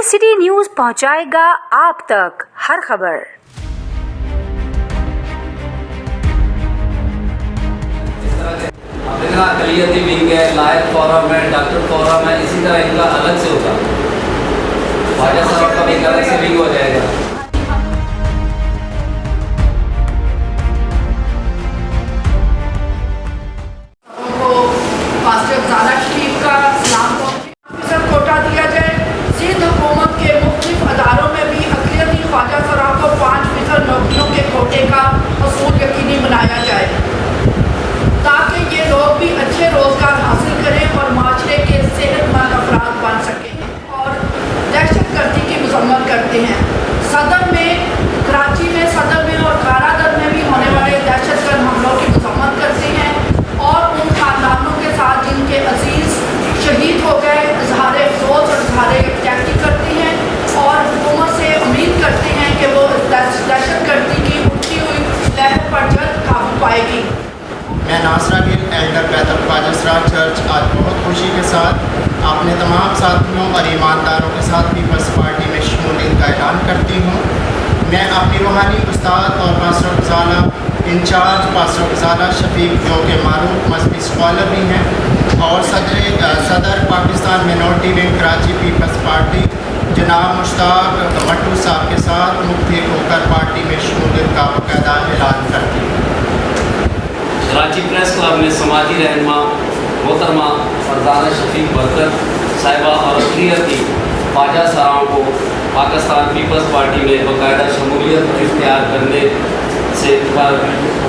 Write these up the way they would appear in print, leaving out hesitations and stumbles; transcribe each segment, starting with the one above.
City news पहुंचाएगा आप तक हर खबर। अकलियती विंग है, लायक फोरम है, डॉक्टर फोरम है, इसी तरह इनका अलग से होगा। ख्वाजा साहब का भी एक अलग से विंग हो जाएगा। कोटा दिया जाए। सिंध हुकूमत के मुख्तलिफ अदारों में भी अक़लियती ख्वाजा सराह को 5% नौकरियों के कोटे का असूल यकीनी बनाया जाए, ताकि ये लोग भी अच्छे रोज़गार हासिल करें और माशरे के सेहतमंद अफराद बन सकें। और दहशत गर्दी की मजम्मत करते हैं। सदर में, कराची में सदर में और कारादर में भी होने वाले दहशतगर्द हमलों की मजम्मत करते हैं और उन खानदानों के साथ जिनके अजीज शहीद हो गए इजहार अफसोस और इजहार यकजहती करती हैं और हुकूमत से उम्मीद करते हैं कि वो दहशतगर्दी की उठती हुई लहर पर जल्द काबू पाएगी। मैं नासरा गिल एल्डर बैतुल ख्वाजा सराह चर्च आज बहुत खुशी के साथ अपने तमाम साथियों और ईमानदारों के साथ पीपल्स पार्टी में शमूलियत का ऐलान करती हूँ। मैं अपनी रूहानी उस्ताद और pastor Ghazala in charge pastor Ghazala Shafiq, जो कि मारूफ मजहबी स्कॉलर भी हैं, और सदर Pakistan minority wing Karachi Peoples Party जनाब मुश्ताक मट्टू साहब के साथ मुत्तहिद होकर पार्टी में शमूलियत का बाकायदा ऐलान करती हूँ। कराची प्रेस क्लब में समाजी रहनुमा मोहतरमा फरजाना शफीक बरकत साहिबा और अक़लियती ख्वाजा सराहों को पाकिस्तान पीपल्स पार्टी में बाकायदा शमूलियत इख्तियार करने से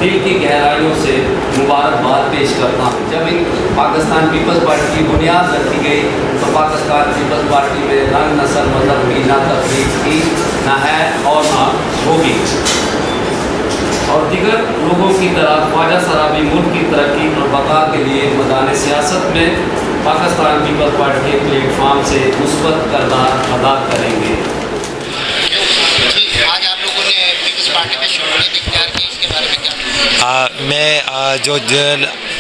दिल की गहराइयों से मुबारकबाद पेश करता हूँ। जब इन पाकिस्तान पीपल्स पार्टी की बुनियाद रखी गई तो पाकिस्तान पीपल्स पार्टी में रंग, नस्ल, मज़हब की ना तफरीक थी, ना है और ना होगी। और दीगर लोगों की तरह ख्वाजा सराह भी मुल्क की तरक्की और बका के लिए मैदान सियासत में पाकिस्तान पीपल्स पार्टी के प्लेटफार्म से मुस्बत किरदार अदा करेंगे। आज आप लोगों ने पीपल्स पार्टी में शमूलियत इख्तियार की, इसके बारे में क्या? मैं जो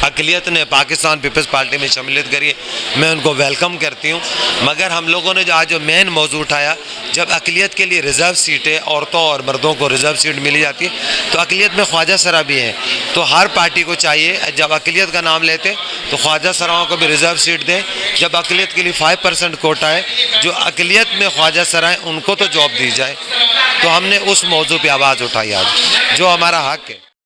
अक़लियत ने पाकिस्तान पीपल्स पार्टी में शमूलियत करी, मैं उनको वेलकम करती हूँ। मगर हम लोगों ने जो आज मेन मौजू उठाया, जब अक़लियत के लिए रिज़र्व सीटें औरतों और मर्दों को रिज़र्व सीट मिली जाती है, तो अक़लियत में ख्वाजा सराह भी हैं। तो हर पार्टी को चाहिए जब अक़लियत का नाम लेते तो ख्वाजा सराहों को भी रिज़र्व सीट दें। जब अक़लियत के लिए 5% कोटा है, जो अक़लियत में ख्वाजा सराह हैं उनको तो जॉब दी जाए। तो हमने उस मौजू पर आवाज़ उठाई आज, जो हमारा हक़ है।